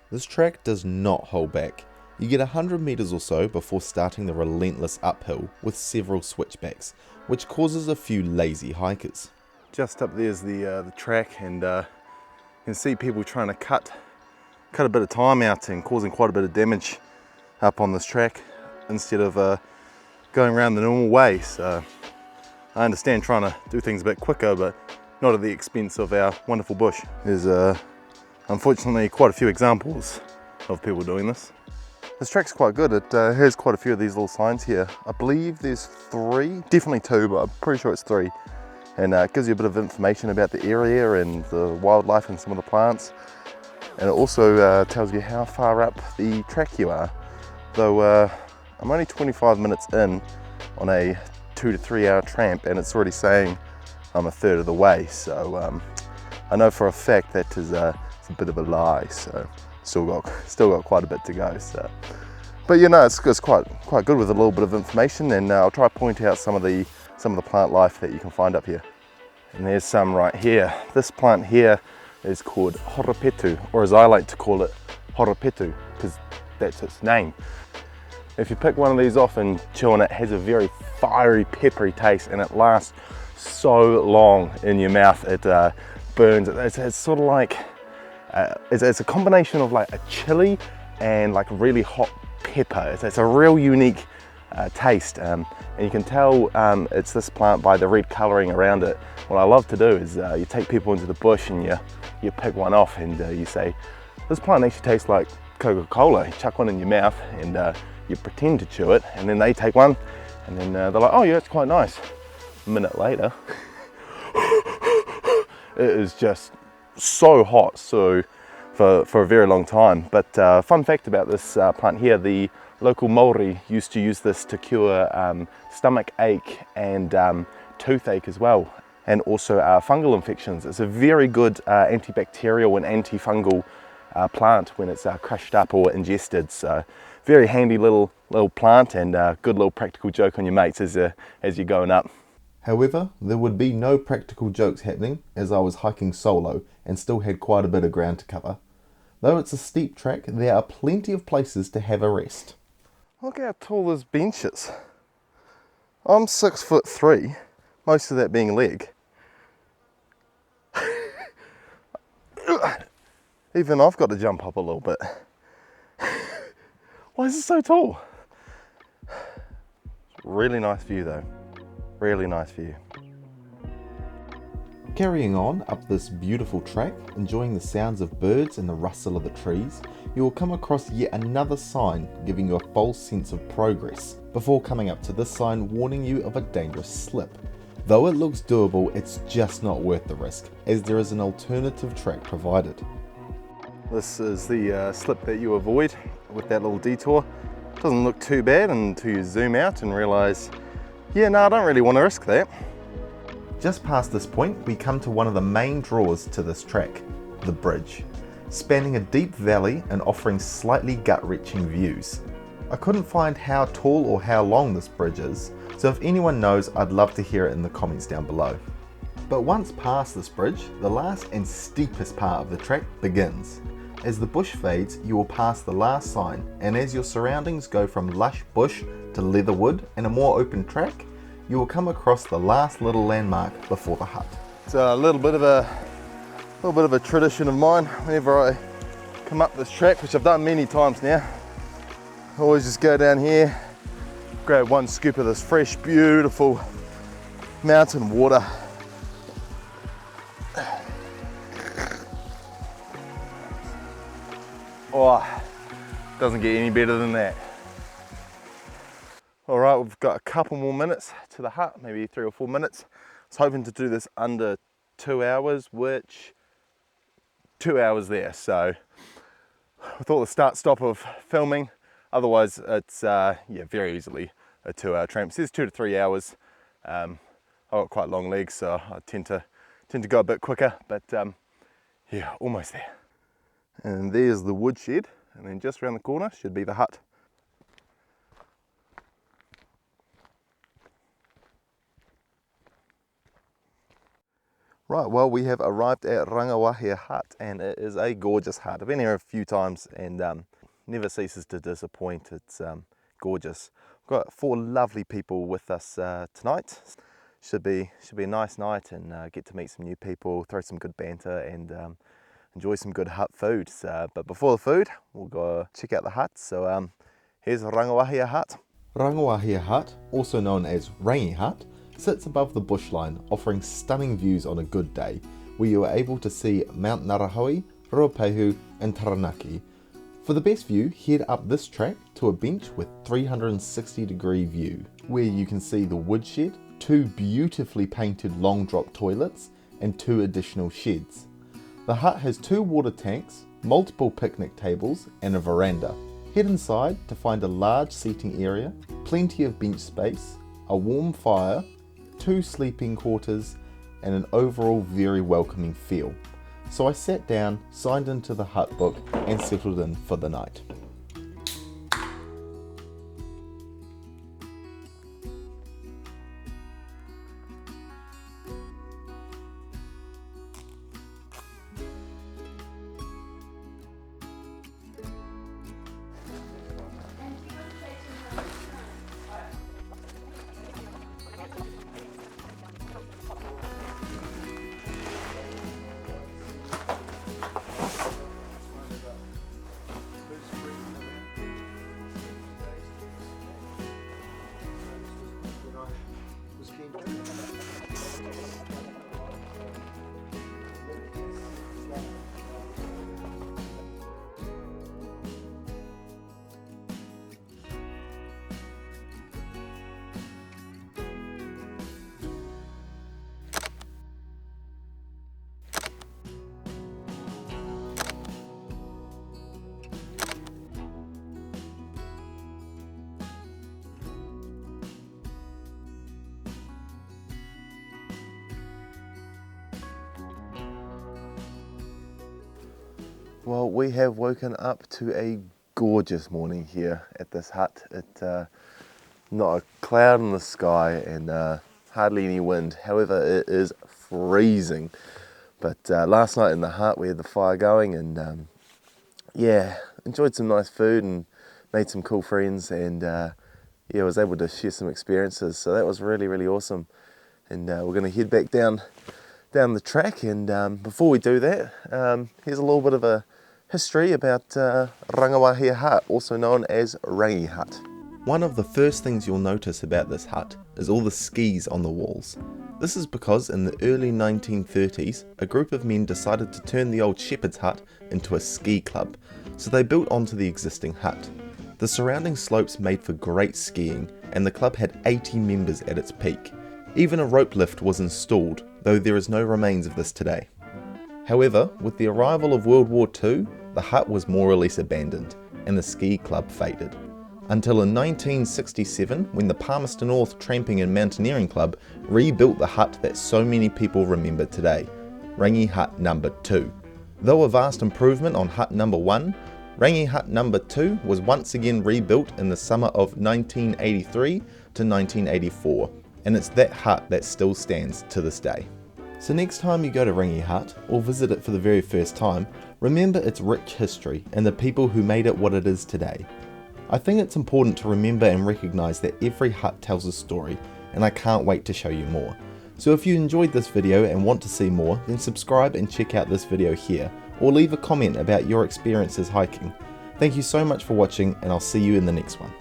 This track does not hold back. You get 100 metres or so before starting the relentless uphill with several switchbacks, which causes a few lazy hikers. Just up there's the track, and you can see people trying to cut a bit of time out and causing quite a bit of damage up on this track instead of going around the normal way. So I understand trying to do things a bit quicker, but not at the expense of our wonderful bush. There's unfortunately quite a few examples of people doing this. This track's quite good. It has quite a few of these little signs here. I believe there's 3, definitely 2, but I'm pretty sure it's 3. And it gives you a bit of information about the area and the wildlife and some of the plants. And it also tells you how far up the track you are. Though I'm only 25 minutes in on a 2 to 3 hour tramp, and it's already saying I'm a third of the way. So I know for a fact that is it's a bit of a lie. So still got quite a bit to go. So, but you know, it's quite good with a little bit of information, and I'll try to point out some of the plant life that you can find up here. And there's some right here. This plant here is called horopetu, or as I like to call it, horopetu, because that's its name. If you pick one of these off and chew on it, it has a very fiery, peppery taste, and it lasts so long in your mouth. It burns. It's sort of like it's a combination of like a chili and like really hot pepper. It's a real unique taste, and you can tell it's this plant by the red colouring around it. What I love to do is you take people into the bush and you pick one off, and you say, this plant actually tastes like Coca-Cola. You chuck one in your mouth and you pretend to chew it, and then they take one, and then they're like, oh yeah, it's quite nice. A minute later, it is just so hot, so for a very long time. But fun fact about this plant here, the local Maori used to use this to cure stomach ache and toothache as well, and also fungal infections. It's a very good antibacterial and antifungal plant when it's crushed up or ingested. So very handy little plant, and good little practical joke on your mates as you're going up. However, there would be no practical jokes happening as I was hiking solo and still had quite a bit of ground to cover. Though it's a steep track, there are plenty of places to have a rest. Look how tall this bench is. I'm 6'3", most of that being leg. Even I've got to jump up a little bit. Why is it so tall? Really nice view though. Really nice view. Carrying on up this beautiful track, enjoying the sounds of birds and the rustle of the trees, you will come across yet another sign giving you a false sense of progress, before coming up to this sign warning you of a dangerous slip. Though it looks doable, it's just not worth the risk, as there is an alternative track provided. This is the slip that you avoid with that little detour. Doesn't look too bad until you zoom out and realise, yeah, no, I don't really want to risk that. Just past this point, we come to one of the main draws to this track, the bridge, spanning a deep valley and offering slightly gut-wrenching views. I couldn't find how tall or how long this bridge is, so if anyone knows, I'd love to hear it in the comments down below. But once past this bridge, the last and steepest part of the track begins. As the bush fades, you will pass the last sign, and as your surroundings go from lush bush to leather wood and a more open track, you will come across the last little landmark before the hut. It's a little bit of a tradition of mine. Whenever I come up this track, which I've done many times now, I always just go down here, grab one scoop of this fresh, beautiful mountain water. Oh, doesn't get any better than that. All right, we've got a couple more minutes to the hut, maybe 3 or 4 minutes. I was hoping to do this under 2 hours, which 2 hours there. So with all the start-stop of filming, otherwise it's very easily a 2-hour tramp. It says 2 to 3 hours. I've got quite long legs, so I tend to go a bit quicker, but yeah, almost there. And there's the woodshed, and then just around the corner should be the hut. Right, well, we have arrived at Rangi Hut, and it is a gorgeous hut. I've been here a few times and never ceases to disappoint. It's gorgeous. We've got 4 lovely people with us tonight. Should be a nice night, and get to meet some new people, throw some good banter, and enjoy some good hut food. But before the food, we'll go check out the hut. So here's Rangi Hut. Rangi Hut, also known as Rangi Hut, sits above the bushline, offering stunning views on a good day, where you are able to see Mount Ngarahoe, Ruapehu and Taranaki. For the best view, head up this track to a bench with 360-degree view, where you can see the woodshed, 2 beautifully painted long drop toilets and 2 additional sheds. The hut has 2 water tanks, multiple picnic tables and a veranda. Head inside to find a large seating area, plenty of bench space, a warm fire, 2 sleeping quarters and an overall very welcoming feel. So I sat down, signed into the hut book and settled in for the night. Well, we have woken up to a gorgeous morning here at this hut. Not a cloud in the sky and hardly any wind. However, it is freezing. But last night in the hut we had the fire going and yeah, enjoyed some nice food and made some cool friends and yeah, was able to share some experiences. So that was really, really awesome. And we're going to head back down the track, and before we do that, here's a little bit of a history about Rangi Hut, also known as Rangi Hut. One of the first things you'll notice about this hut is all the skis on the walls. This is because in the early 1930s, a group of men decided to turn the old shepherd's hut into a ski club, so they built onto the existing hut. The surrounding slopes made for great skiing, and the club had 80 members at its peak. Even a rope lift was installed, though there is no remains of this today. However, with the arrival of World War II, the hut was more or less abandoned, and the ski club faded. Until in 1967, when the Palmerston North Tramping and Mountaineering Club rebuilt the hut that so many people remember today, Rangi Hut number 2. Though a vast improvement on hut number 1, Rangi Hut number 2 was once again rebuilt in the summer of 1983 to 1984, and it's that hut that still stands to this day. So next time you go to Rangi Hut, or visit it for the very first time, remember its rich history and the people who made it what it is today. I think it's important to remember and recognise that every hut tells a story, and I can't wait to show you more. So if you enjoyed this video and want to see more, then subscribe and check out this video here, or leave a comment about your experiences hiking. Thank you so much for watching, and I'll see you in the next one.